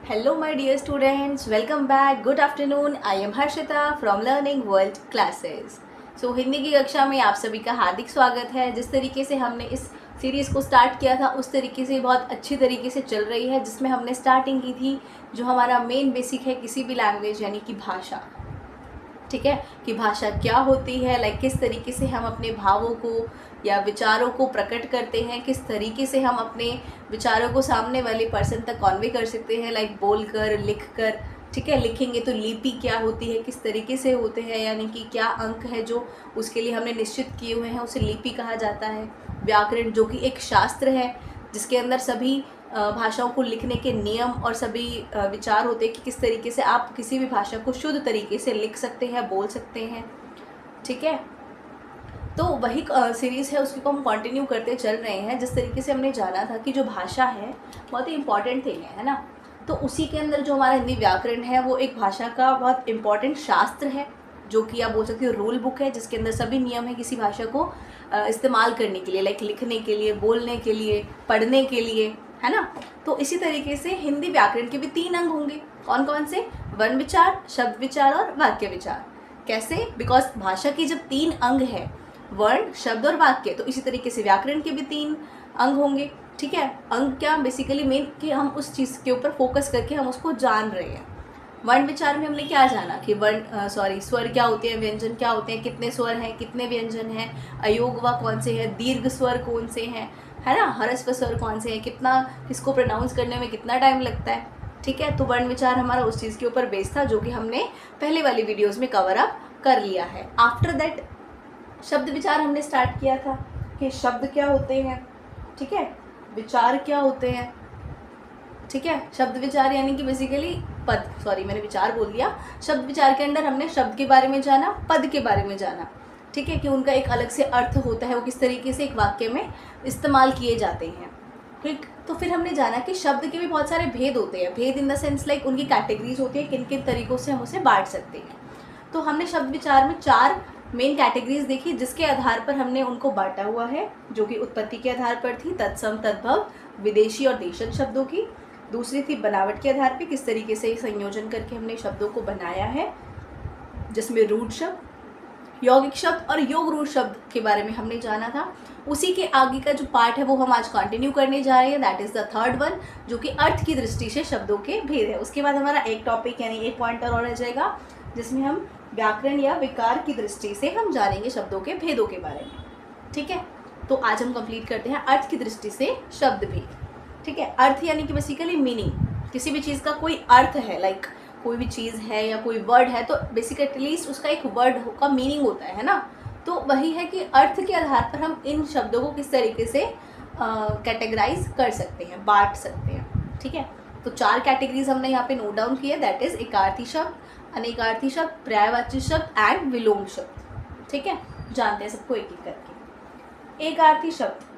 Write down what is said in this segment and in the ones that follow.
Hello my dear students, welcome back. Good afternoon. I am Harshita from Learning World Classes. So Hindi की कक्षा में आप सभी का हार्दिक स्वागत है। जिस तरीके से हमने इस सीरीज़ को स्टार्ट किया था उस तरीके से बहुत अच्छी तरीके से चल रही है, जिसमें हमने स्टार्टिंग की थी जो हमारा मेन बेसिक है किसी भी लैंग्वेज यानी कि भाषा। ठीक है, कि भाषा क्या होती है, लाइक किस तरीके से हम अपने भावों को या विचारों को प्रकट करते हैं, किस तरीके से हम अपने विचारों को सामने वाले पर्सन तक कन्वे कर सकते हैं, लाइक बोलकर, लिखकर। ठीक है, लिखेंगे तो लिपि क्या होती है, किस तरीके से होते हैं, यानी कि क्या अंक है जो उसके लिए हमने निश्चित किए हुए हैं उसे लिपि कहा जाता है। व्याकरण जो कि एक शास्त्र है जिसके अंदर सभी भाषाओं को लिखने के नियम और सभी विचार होते हैं कि किस तरीके से आप किसी भी भाषा को शुद्ध तरीके से लिख सकते हैं, बोल सकते हैं। ठीक है, तो वही सीरीज़ है, उसको हम कंटिन्यू करते चल रहे हैं। जिस तरीके से हमने जाना था कि जो भाषा है बहुत ही इंपॉर्टेंट थिंग है ना, तो उसी के अंदर जो हमारा हिंदी व्याकरण है वो एक भाषा का बहुत इंपॉर्टेंट शास्त्र है, जो कि आप बोल सकते हो रूल बुक है, जिसके अंदर सभी नियम है किसी भाषा को इस्तेमाल करने के लिए, लाइक लिखने के लिए, बोलने के लिए, पढ़ने के लिए, है ना। तो इसी तरीके से हिंदी व्याकरण के भी 3 अंग होंगे। कौन कौन से? वर्ण विचार, शब्द विचार और वाक्य विचार। कैसे? बिकॉज भाषा की जब 3 अंग है, वर्ण, शब्द और वाक्य, तो इसी तरीके से व्याकरण के भी 3 अंग होंगे। ठीक है, अंग क्या बेसिकली मेन कि हम उस चीज़ के ऊपर फोकस करके हम उसको जान रहे हैं। वर्ण विचार में हमने क्या जाना कि स्वर क्या होते हैं, व्यंजन क्या होते हैं, कितने स्वर हैं, कितने व्यंजन हैं, अयोगवा कौन से हैं, दीर्घ स्वर कौन से हैं, है ना, ह्रस्व स्वर कौन से हैं, कितना किसको प्रोनाउंस करने में कितना टाइम लगता है। ठीक है, तो वर्ण विचार हमारा उस चीज़ के ऊपर बेस था जो कि हमने पहले वाली वीडियोज़ में कवर अप कर लिया है। आफ्टर दैट शब्द विचार हमने स्टार्ट किया था कि शब्द क्या होते हैं, ठीक है, विचार क्या होते हैं। ठीक है, शब्द विचार यानी कि बेसिकली मैंने विचार बोल दिया। शब्द विचार के अंदर हमने शब्द के बारे में जाना, पद के बारे में जाना। ठीक है, कि उनका एक अलग से अर्थ होता है, वो किस तरीके से एक वाक्य में इस्तेमाल किए जाते हैं। ठीक, तो फिर हमने जाना कि शब्द के भी बहुत सारे भेद होते हैं। भेद इन द सेंस लाइक उनकी कैटेगरीज होती है, किन किन तरीक़ों से हम उसे बांट सकते हैं। तो हमने शब्द विचार में 4 मेन कैटेगरीज देखी, जिसके आधार पर हमने उनको बांटा हुआ है, जो कि उत्पत्ति के आधार पर थी, तत्सम, तद्भव, विदेशी और देशज शब्दों की। दूसरी थी बनावट के आधार पे, किस तरीके से संयोजन करके हमने शब्दों को बनाया है, जिसमें रूढ़ शब्द, यौगिक शब्द और योग रूढ़ शब्द के बारे में हमने जाना था। उसी के आगे का जो पार्ट है वो हम आज कंटिन्यू करने जा रहे हैं, that is the third one, जो कि अर्थ की दृष्टि से शब्दों के भेद है। उसके बाद हमारा एक टॉपिक यानी एक पॉइंटर और रह जाएगा, जिसमें हम व्याकरण या विकार की दृष्टि से हम जानेंगे शब्दों के भेदों के बारे में। ठीक है, तो आज हम कंप्लीट करते हैं अर्थ की दृष्टि से शब्द भेद। ठीक है, अर्थ यानी कि बेसिकली मीनिंग, किसी भी चीज़ का कोई अर्थ है, लाइक कोई भी चीज़ है या कोई वर्ड है तो बेसिकली एटलीस्ट उसका एक वर्ड का मीनिंग होता है ना। तो वही है कि अर्थ के आधार पर हम इन शब्दों को किस तरीके से कैटेगराइज कर सकते हैं, बांट सकते हैं। ठीक है, तो 4 कैटेगरीज हमने यहाँ पे नोट डाउन किए, दैट इज एकार्थी शब्द, अनेकार्थी शब्द, पर्यायवाची शब्द एंड विलोम शब्द। ठीक है, जानते हैं सबको एक एक करके। एकार्थी शब्द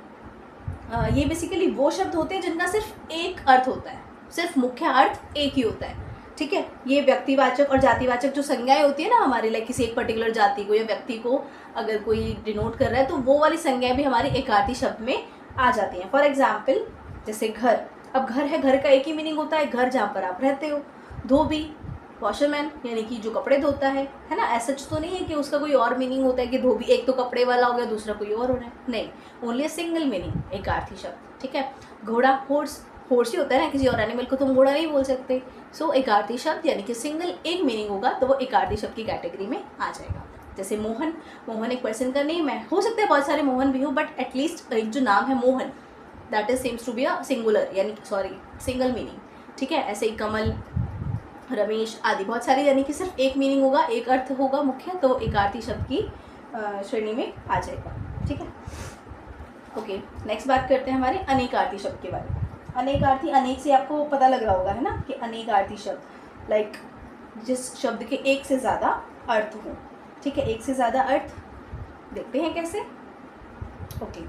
ये बेसिकली वो शब्द होते हैं जिनका सिर्फ एक अर्थ होता है, सिर्फ मुख्य अर्थ एक ही होता है। ठीक है, ये व्यक्तिवाचक और जातिवाचक जो संज्ञाएं होती है ना हमारे, लाइक किसी एक पर्टिकुलर जाति को या व्यक्ति को अगर कोई डिनोट कर रहा है तो वो वाली संज्ञाएं भी हमारी एकार्थी शब्द में आ जाती हैं। फॉर एग्जाम्पल जैसे घर, अब घर है, घर का एक ही मीनिंग होता है, घर जहाँ पर आप रहते हो। धोबी, वॉशरमैन यानी कि जो कपड़े धोता है ना, ऐसा तो नहीं है कि उसका कोई और मीनिंग होता है कि धोबी एक तो कपड़े वाला हो गया, दूसरा कोई और हो रहा है, नहीं, ओनली अ सिंगल मीनिंग, एकार्थी शब्द। ठीक है, घोड़ा, होर्स ही होता है ना, किसी और एनिमल को तुम घोड़ा नहीं बोल सकते। सो एकार्थी शब्द यानी कि सिंगल एक मीनिंग होगा तो वो एकार्थी शब्द की कैटेगरी में आ जाएगा। जैसे मोहन, मोहन एक पर्सन का नेम है, हो सकता है बहुत सारे मोहन भी हो, बट एटलीस्ट एक जो नाम है Mohan, that is seems to be a singular यानी सिंगल मीनिंग। ठीक है, ऐसे ही कमल, रमेश आदि बहुत सारे, यानी कि सिर्फ एक मीनिंग होगा, एक अर्थ होगा मुख्य, तो एकार्थी शब्द की श्रेणी में आ जाएगा। ठीक है, ओके, नेक्स्ट बात करते हैं हमारे अनेकार्थी शब्द के बारे में। अनेकार्थी, अनेक से आपको पता लग रहा होगा है ना कि अनेकार्थी शब्द लाइक जिस शब्द के एक से ज़्यादा अर्थ हो। ठीक है, एक से ज़्यादा अर्थ देखते हैं कैसे। ओके,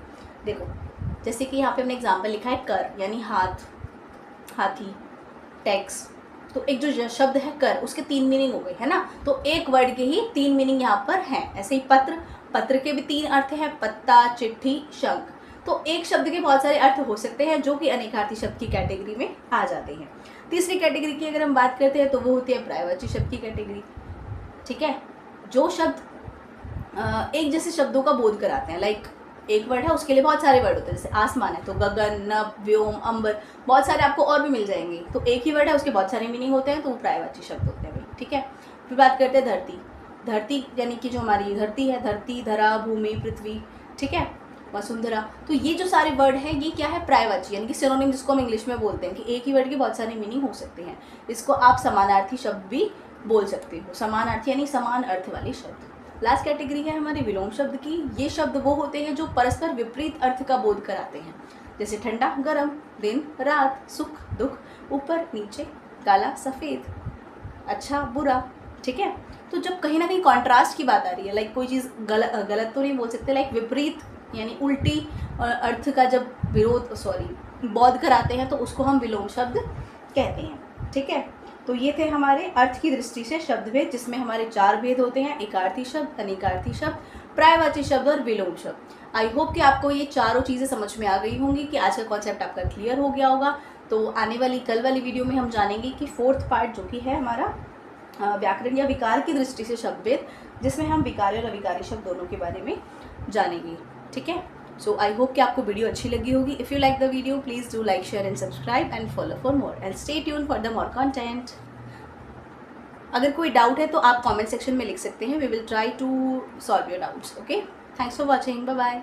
देखो जैसे कि यहाँ पे हमने एग्जाम्पल लिखा है कर यानी हाथ, हाथी, टैक्स। तो एक जो शब्द है कर, उसके 3 मीनिंग हो गए है ना, तो एक वर्ड के ही 3 मीनिंग यहाँ पर हैं। ऐसे ही पत्र, पत्र के भी 3 अर्थ हैं, पत्ता, चिट्ठी, शंख। तो एक शब्द के बहुत सारे अर्थ हो सकते हैं जो कि अनेकार्थी शब्द की कैटेगरी में आ जाते हैं। तीसरी कैटेगरी की अगर हम बात करते हैं तो वो होती है पर्यायवाची शब्द की कैटेगरी। ठीक है, जो शब्द एक जैसे शब्दों का बोध कराते हैं। लाइक एक वर्ड है, उसके लिए बहुत सारे वर्ड होते हैं। जैसे आसमान है तो गगन, नभ, व्योम, अंबर, बहुत सारे आपको और भी मिल जाएंगे। तो एक ही वर्ड है, उसके बहुत सारे मीनिंग होते हैं, तो वो पर्यायवाची शब्द होते हैं भाई। ठीक है, फिर बात करते हैं धरती। धरती यानी कि जो हमारी धरती है, धरती, धरा, भूमि, पृथ्वी, ठीक है, वसुंधरा। तो ये जो सारे वर्ड हैं ये क्या है, पर्यायवाची यानी कि सिनोनिम, जिसको हम इंग्लिश में बोलते हैं कि एक ही वर्ड के बहुत सारे मीनिंग हो सकते हैं। इसको आप समानार्थी शब्द भी बोल सकते हो। समानार्थी यानी समान अर्थ वाले शब्द। लास्ट कैटेगरी है हमारे विलोम शब्द की। ये शब्द वो होते हैं जो परस्पर विपरीत अर्थ का बोध कराते हैं। जैसे ठंडा, गर्म, दिन, रात, सुख, दुख, ऊपर, नीचे, काला, सफ़ेद, अच्छा, बुरा। ठीक है, तो जब कहीं ना कहीं कॉन्ट्रास्ट की बात आ रही है, लाइक कोई चीज़ गलत तो नहीं बोल सकते, लाइक विपरीत यानी उल्टी अर्थ का जब बोध कराते हैं तो उसको हम विलोम शब्द कहते हैं। ठीक है, तो ये थे हमारे अर्थ की दृष्टि से शब्द भेद, जिसमें हमारे 4 भेद होते हैं: एकार्थी शब्द, अनेकार्थी शब्द, पर्यायवाची शब्द और विलोम शब्द। आई होप कि आपको ये चारों चीज़ें समझ में आ गई होंगी, कि आज का कॉन्सेप्ट आपका क्लियर हो गया होगा। तो आने वाली कल वाली वीडियो में हम जानेंगे कि 4th पार्ट जो कि है हमारा व्याकरण या विकार की दृष्टि से शब्द भेद, जिसमें हम विकारी और अविकारी शब्द दोनों के बारे में जानेंगे। ठीक है, सो आई होप कि आपको वीडियो अच्छी लगी होगी। If you like the video please do like, share and subscribe and follow for more and stay tune for the more content. अगर कोई डाउट है तो आप कमेंट सेक्शन में लिख सकते हैं। We will try to solve your doubts. Okay, thanks for watching, bye bye.